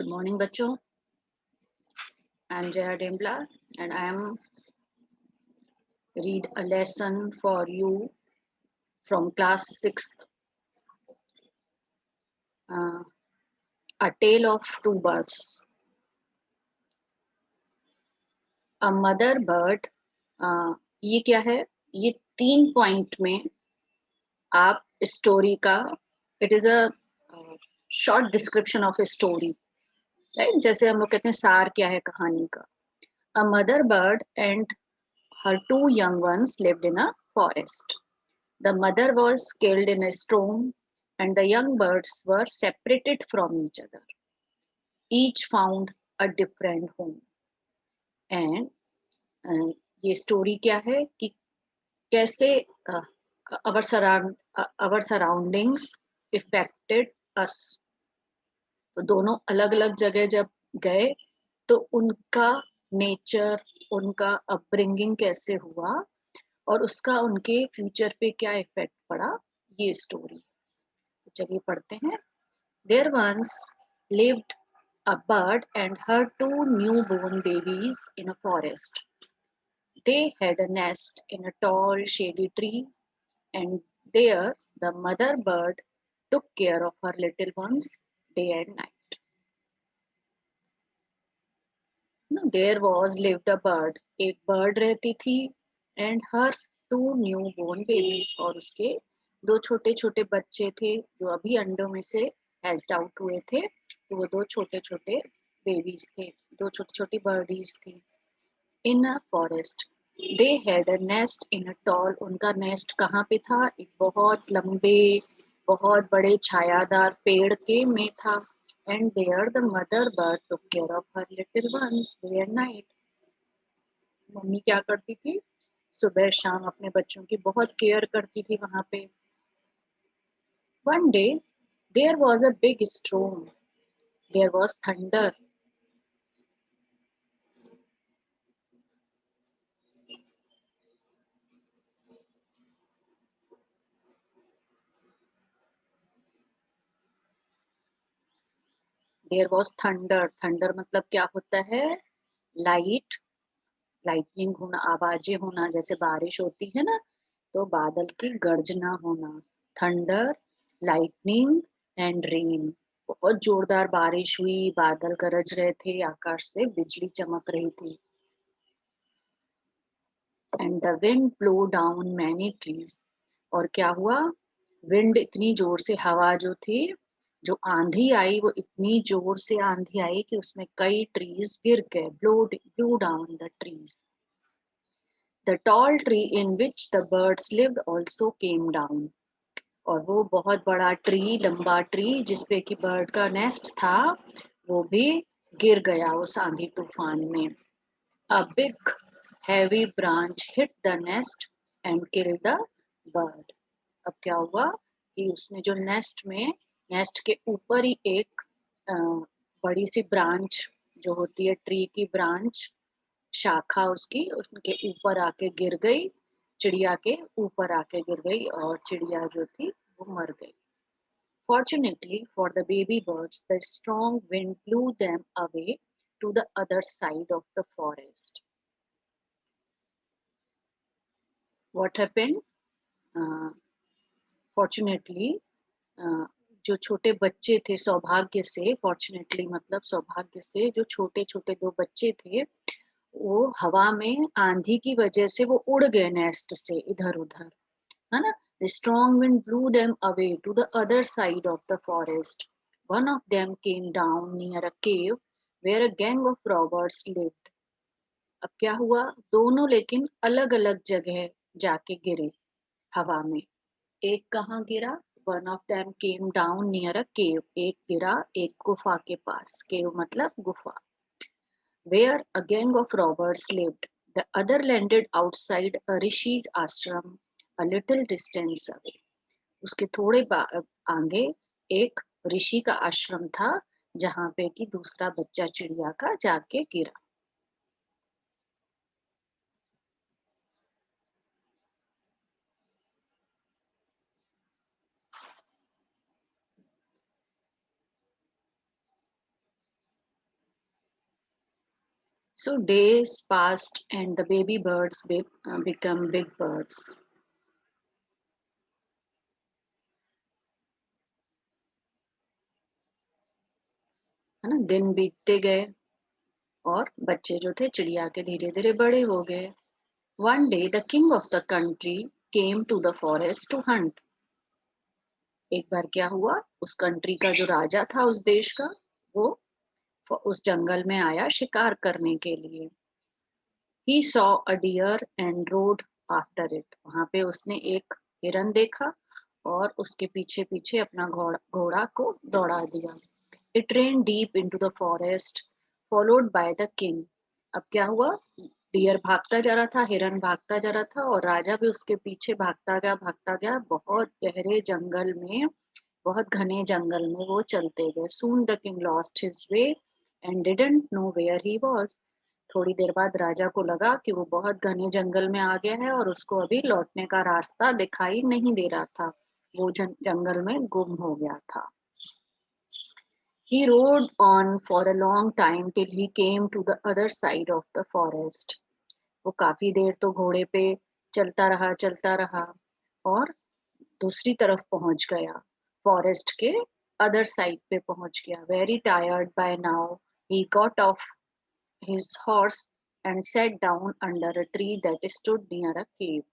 Good morning, बच्चों. I am Jaya Dimbla and I am read a lesson for you from class 6th. uh, A Tale of Two Birds. A mother bird. ये क्या है? ये 3 point में आप story का, it is a short description of a story, right? जैसे हम लोग कहते हैं सार क्या है कहानी का. A mother bird and her two young ones lived in a forest. The mother was killed in a storm, and the young birds were separated from each other. Each found a different home. And ये story क्या है कि कैसे our surroundings affected us. तो दोनों अलग अलग जगह जब गए तो उनका नेचर, उनका अपब्रिंगिंग कैसे हुआ और उसका उनके फ्यूचर पे क्या इफेक्ट पड़ा, ये स्टोरी. तो चलिए पढ़ते हैं. There once lived a bird and her two new born babies in a forest. They had a nest in a tall shady tree, and there the mother bird took care of her little ones day and night. No, there was lived a bird. एक bird रहती थी, and her two newborn babies, और उसके दो छोटे छोटे बच्चे थे जो अभी अंडों में से हैच्ड आउट हुए थे. तो वो दो छोटे छोटे बेबीज थे, दो छोटी छोटी बर्डीज थी. In a forest they had a nest in a tall. उनका नेस्ट कहाँ पे था? एक बहुत लंबे, बहुत बड़े छायादार पेड़ के में था. And there the mother bird took care of her little ones day and night. Mummy क्या करती थी? सुबह शाम अपने बच्चों की बहुत केयर करती थी वहां पे. One day there was a big storm. There was thunder. There was thunder. Thunder मतलब क्या होता है? लाइट, लाइटनिंग होना, आवाजें होना. जैसे बारिश होती है ना, तो बादल की गर्जना होना. Thunder, lightning and rain. बहुत जोरदार बारिश हुई, बादल गरज रहे थे, आकाश से बिजली चमक रही थी. And the wind blow down many trees. और क्या हुआ? विंड इतनी जोर से, हवा जो थी, जो आंधी आई वो इतनी जोर से आंधी आई कि उसमें कई ट्रीज गिर गए. Blow down the trees. The tall tree in which the birds lived also came down. और वो बहुत बड़ा ट्री, लंबा ट्री जिसपे कि बर्ड का नेस्ट था, वो भी गिर गया उस आंधी तूफान में. A big heavy branch hit the nest and killed the bird. अब क्या हुआ कि उसने जो नेस्ट में, नेस्ट के ऊपर ही एक बड़ी सी ब्रांच जो होती है, ट्री की ब्रांच, शाखा उसकी, उनके ऊपर आके गिर गई. चिड़िया के ऊपर आके गिर गई और चिड़िया जो थी वो मर गई. Fortunately for the baby birds, the strong wind blew them away to the other side of the forest. What happened? Fortunately, जो छोटे बच्चे थे, सौभाग्य से, फॉर्चुनेटली मतलब सौभाग्य से, जो छोटे छोटे दो बच्चे थे वो हवा में आंधी की वजह से वो उड़ गए नेस्ट से इधर उधर, है ना. The strong wind blew them away to the other side of the forest. One of them came down near a cave where a gang of robbers lived. अब क्या हुआ? दोनों लेकिन अलग अलग जगह जाके गिरे हवा में. एक कहाँ गिरा? One of them came down near a cave. एक गिरा एक गुफा के पास. Cave मतलब गुफा. Where a gang of robbers lived. The other landed outside a rishi's ashram a little distance away. उसके थोड़े आगे एक ऋषि का आश्रम था जहाँ पे कि दूसरा बच्चा चिड़िया का जाके गिरा. So days passed and the baby birds become big birds. है ना, दिन बीतते गए और बच्चे जो थे चिड़िया के धीरे धीरे बड़े हो गए. One day the king of the country came to the forest to hunt. एक बार क्या हुआ, उस कंट्री का जो राजा था उस देश का, वो उस जंगल में आया शिकार करने के लिए. He saw a deer and rode after it. वहां पे उसने एक हिरन देखा और उसके पीछे पीछे अपना घोड़ा को दौड़ा दिया. It ran deep into the forest, followed by the king. अब क्या हुआ, डियर भागता जा रहा था, हिरन भागता जा रहा था और राजा भी उसके पीछे भागता गया बहुत गहरे जंगल में, बहुत घने जंगल में वो चलते गए. Soon the king lost his way and didn't know where he was. थोड़ी देर बाद राजा को लगा कि वो बहुत घने जंगल में आ गया है और उसको अभी लौटने का रास्ता दिखाई नहीं दे रहा था. वो जंगल में गुम हो गया था. He rode on for a long time till he came to the other side of the forest. वो काफी देर तो घोड़े पे चलता रहा और दूसरी तरफ पहुंच गया, फॉरेस्ट के अदर साइड पे पहुंच गया. Very tired by now, he got off his horse and sat down under a tree that stood near a cave.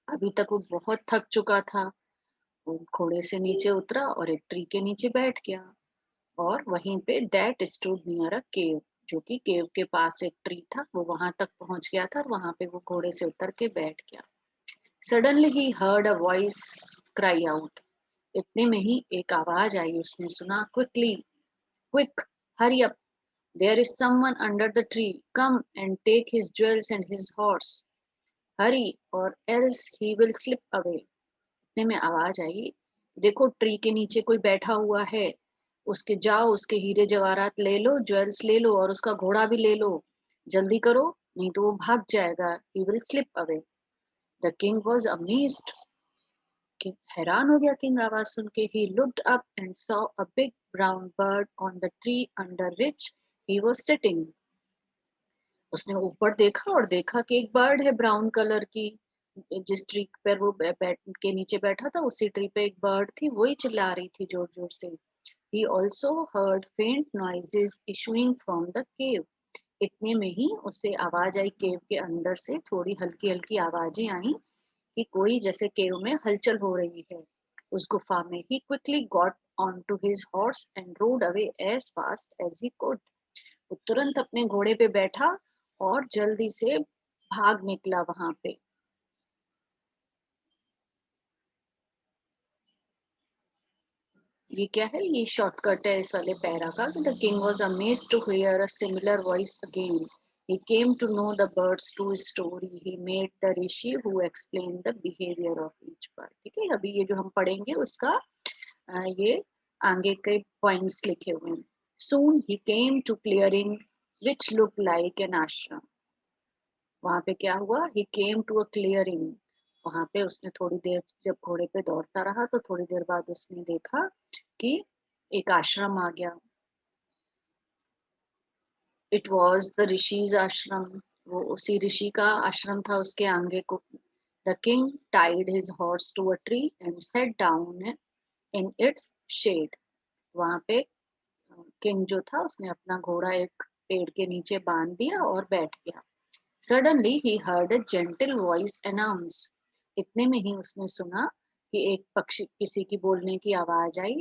अभी तक वो बहुत थक चुका था. वो घोड़े से नीचे उतरा और एक ट्री के नीचे बैठ गया और वहीं पे दैट स्टूड नियर अ केव, जो कि केव के पास एक ट्री था, वो वहां तक पहुंच गया था और वहां पे वो घोड़े से उतर के बैठ गया. Suddenly he heard a voice cry out. इतने में ही एक आवाज आई, उसने सुना, quickly, quick, hurry up, there is someone under the tree, come and take his jewels and his horse, hurry or else he will slip away. इतने में आवाज आई, देखो ट्री के नीचे कोई बैठा हुआ है, उसके जाओ, उसके हीरे जवाहरात ले लो, ज्वेल्स ले लो और उसका घोड़ा भी ले लो, जल्दी करो नहीं तो वो भाग जाएगा. ही will slip away. The king was amazed. हैरान हो गया किंग आवाज सुन के. He looked up and saw a big brown bird on the tree under which he was sitting. उसने ऊपर देखा और देखा कि एक बर्ड है ब्राउन कलर की. जिस ट्री पर वो बैठ के नीचे बैठा था उसी ट्री पे एक बर्ड थी, वही चिल्ला रही थी जोर जोर से. He also heard faint noises issuing from the cave. इतने में ही उसे आवाज आई, केव के अंदर से थोड़ी हल्की हल्की आवाजें आई कि कोई जैसे केव में हलचल हो रही है उस गुफा में. He quickly got onto his horse and rode away as fast as he could. वो तुरंत अपने घोड़े पे बैठा और जल्दी से भाग निकला वहां पे. ये क्या है, ये शॉर्टकट है इस वाले पैरा का. The king was amazed to hear a similar voice again. He came to know the bird's true story. He made the rishi who explained the behavior of each bird. ठीक है, अभी ये जो हम पढ़ेंगे उसका ये आगे के पॉइंट्स लिखे हुए हैं. Soon he came to clearing which looked like an ashram. वहां पे क्या हुआ, he came to a clearing. वहां पे उसने थोड़ी देर जब घोड़े पे दौड़ता रहा तो थोड़ी देर बाद उसने देखा कि एक आश्रम आ गया. इट वॉज द ऋषिज आश्रम. वो उसी ऋषि का आश्रम था उसके आगे को. The king tied his horse to a tree and sat down in its shade. वहां पे किंग जो था उसने अपना घोड़ा एक पेड़ के नीचे बांध दिया और बैठ गया. Suddenly he heard a gentle voice announce. इतने में ही उसने सुना कि एक पक्षी किसी की बोलने की आवाज आई,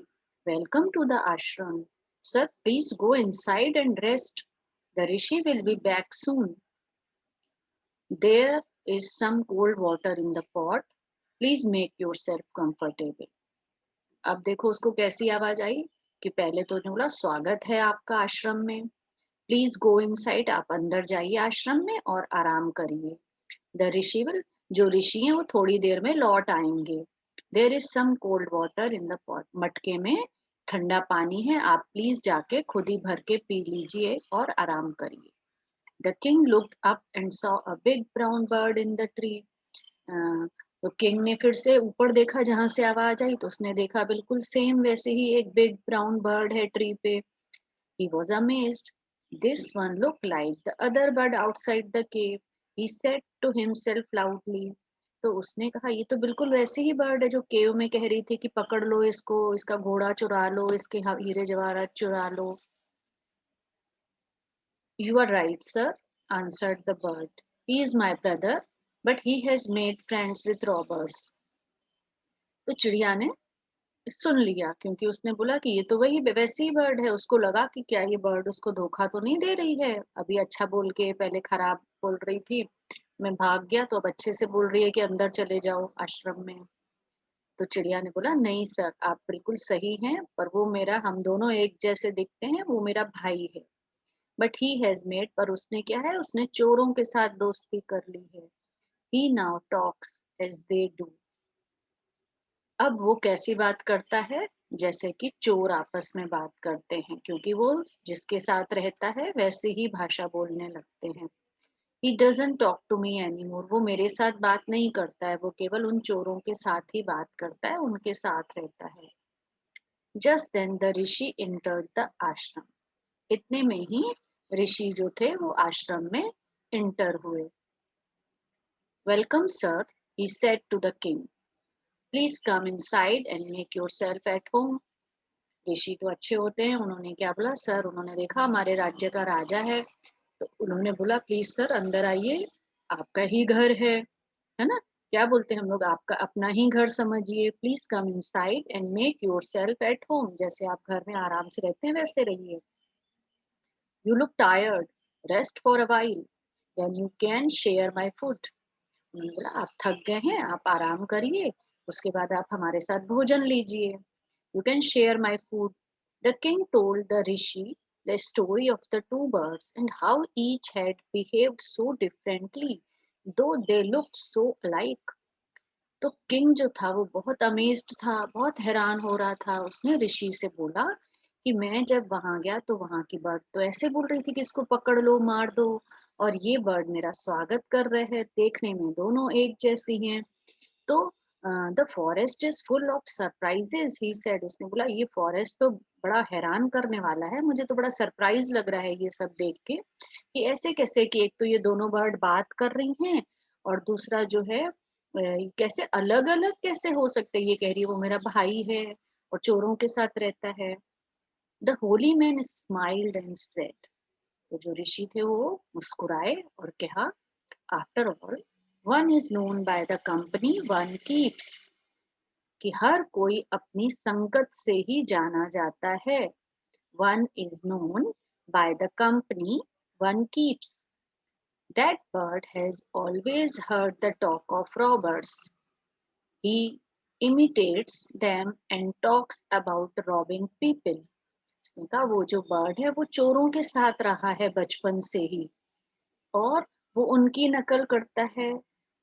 welcome to the ashram, sir please go inside and rest, the rishi will be back soon, there is some cold water in the pot, please make yourself comfortable. अब देखो उसको कैसी आवाज आई कि पहले तो उन्होंने बोला, स्वागत है आपका आश्रम में, प्लीज गो इनसाइड, आप अंदर जाइए आश्रम में और आराम करिए. द ऋषि विल, जो ऋषि हैं वो थोड़ी देर में लौट आएंगे. There is some cold water in the pot, मटके में ठंडा पानी है, आप प्लीज जाके खुद ही भर के पी लीजिए और आराम करिए. The king looked up and saw a big brown bird in the tree. तो किंग ने फिर से ऊपर देखा जहां से आवाज आई तो उसने देखा बिल्कुल सेम वैसे ही एक बिग ब्राउन बर्ड है ट्री पे. He was amazed. This one looked like the other bird outside the cave. He said to himself loudly. तो उसने कहा ये तो बिल्कुल वैसे ही बर्ड है जो केव में कह रही थी कि पकड़ लो इसको, इसका घोड़ा चुरा लो, इसके हीरे जवाहरात चुरा लो. You are right, sir, answered the bird. He is my brother, but he has made friends with robbers. तो चिड़िया ने सुन लिया क्योंकि उसने बोला कि ये तो वही वैसी ही बर्ड है. उसको लगा कि क्या ये बर्ड उसको धोखा तो नहीं दे रही है. अभी अच्छा बोल के पहले खराब बोल रही थी, मैं भाग गया तो अब अच्छे से बोल रही है कि अंदर चले जाओ आश्रम में. तो चिड़िया ने बोला नहीं सर, आप बिल्कुल सही हैं, पर वो मेरा, हम दोनों एक जैसे दिखते हैं, वो मेरा भाई है. बट ही हैज मेड, पर उसने क्या है, उसने चोरों के साथ दोस्ती कर ली है. He now talks as they do. अब वो कैसी बात करता है, जैसे कि चोर आपस में बात करते हैं, क्योंकि वो जिसके साथ रहता है वैसे ही भाषा बोलने लगते हैं. He doesn't talk to me any more. वो मेरे साथ बात नहीं करता है, वो केवल उन चोरों के साथ ही बात करता है, उनके साथ रहता है. Just then the rishi entered the ashram. इतने में ही ऋषि जो थे वो आश्रम में इंटर हुए. Welcome sir, he said to the king. Please come inside and make yourself at home. ऋषि तो अच्छे होते हैं, उन्होंने क्या बोला, सर, उन्होंने देखा हमारे राज्य का राजा है, तो उन्होंने बोला प्लीज सर अंदर आइए, आपका ही घर है ना. क्या बोलते हैं हम लोग, आपका अपना ही घर समझिए. Please come inside and make yourself at home. जैसे आप घर में आराम से रहते हैं वैसे रहिए. You look tired, rest for a while, then you can share my food. उन्होंने बोला आप थक गए हैं, आप आराम करिए, उसके बाद आप हमारे साथ भोजन लीजिए. You can share my food. The king told the rishi the story of the two birds and how each had behaved so differently, though they looked so alike. तो किंग जो था वो बहुत अमेज्ड था, बहुत हैरान हो रहा था. उसने ऋषि से बोला कि मैं जब वहां गया तो वहां की बर्ड तो ऐसे बोल रही थी कि इसको पकड़ लो, मार दो, और ये बर्ड मेरा स्वागत कर रहे हैं, देखने में दोनों एक जैसी हैं. तो the forest is full of surprises, he said. उसने बोला ये फॉरेस्ट तो बड़ा हैरान करने वाला है, मुझे तो बड़ा सरप्राइज लग रहा है ये सब देख के कि ऐसे कैसे, कि एक तो ये दोनों बर्ड बात कर रही हैं, और दूसरा जो है कैसे अलग अलग कैसे हो सकते हैं. ये कह रही है वो मेरा भाई है और चोरों के साथ रहता है. The Holi man smiled and said. तो जो ऋषि थे वो मुस्कुराए और कहा, after all one is known by the company one keeps. कि हर कोई अपनी संगत से ही जाना जाता है. One is known by the company one keeps. That bird has always heard the talk of robbers. He imitates them and talks about robbing people. उसने कहा वो जो बर्ड है वो चोरों के साथ रहा है बचपन से ही, और वो उनकी नकल करता है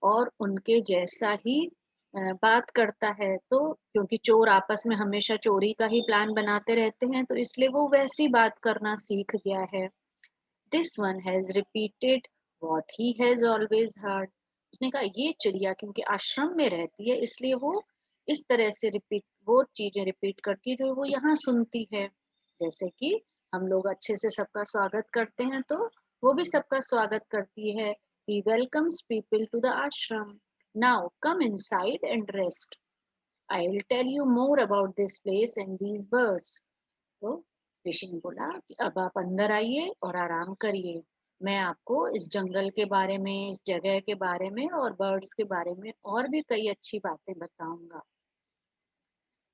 और उनके जैसा ही बात करता है. तो क्योंकि चोर आपस में हमेशा चोरी का ही प्लान बनाते रहते हैं, तो इसलिए वो वैसी बात करना सीख गया है. This one has repeated what he has always heard. उसने कहा ये चिड़िया क्योंकि आश्रम में रहती है, इसलिए वो इस तरह से रिपीट, वो चीजें रिपीट करती है जो वो यहाँ सुनती है. जैसे कि हम लोग अच्छे से सबका स्वागत करते हैं, तो वो भी सबका स्वागत करती है. He welcomes people to the ashram. Now come inside and rest. I'll tell you more about this place and these birds. तो ऋषि ने बोला कि अब आप अंदर आइए और आराम करिए, मैं आपको इस जंगल के बारे में, इस जगह के बारे में और बर्ड्स के बारे में और भी कई अच्छी बातें बताऊंगा.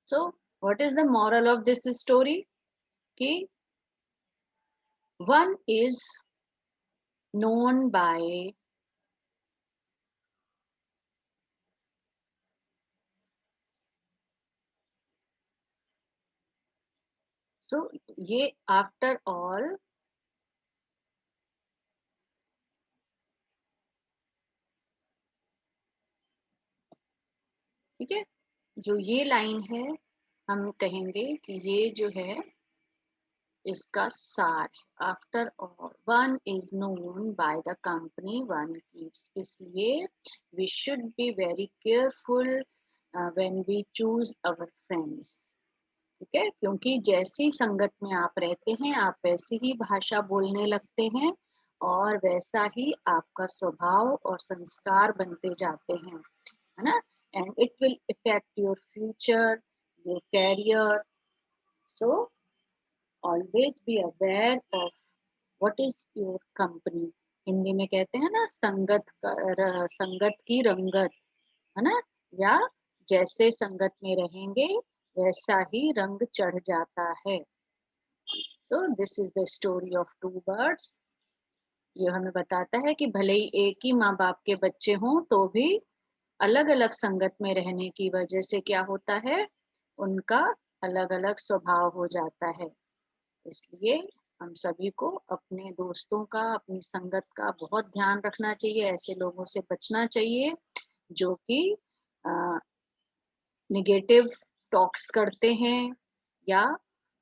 So what is the moral of this story, कि वन इज नोन बाय, सो ये आफ्टर ऑल, ठीक है, जो ये लाइन है हम कहेंगे कि ये जो है इसका सार. After all one is known by the company one keeps. इसलिए we should be very careful when we choose our friends. ठीक है, क्योंकि जैसी संगत में आप रहते हैं आप वैसी ही भाषा बोलने लगते हैं और वैसा ही आपका स्वभाव और संस्कार बनते जाते हैं, है ना? And it will affect your future, your career. So always be aware of what is your company. Hindi में कहते हैं ना, संगत की रंगत, है ना? या जैसे संगत में रहेंगे वैसा ही रंग चढ़ जाता है। So this is the story of two birds. ये हमें बताता है कि भले ही एक ही माँ बाप के बच्चे हों तो भी अलग अलग संगत में रहने की वजह से क्या होता है, उनका अलग अलग स्वभाव हो जाता है। इसलिए हम सभी को अपने दोस्तों का, अपनी संगत का बहुत ध्यान रखना चाहिए। ऐसे लोगों से बचना चाहिए जो कि निगेटिव टॉक्स करते हैं या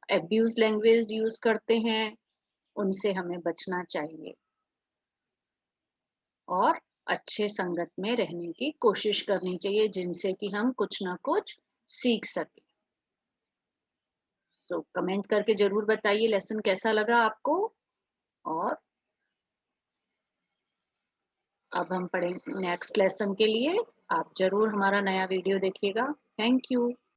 एब्यूज लैंग्वेज यूज करते हैं, उनसे हमें बचना चाहिए और अच्छे संगत में रहने की कोशिश करनी चाहिए जिनसे कि हम कुछ ना कुछ सीख सकें। तो कमेंट करके जरूर बताइए लेसन कैसा लगा आपको। और अब हम पढ़ेंगे नेक्स्ट लेसन के लिए। आप जरूर हमारा नया वीडियो देखिएगा। Thank you.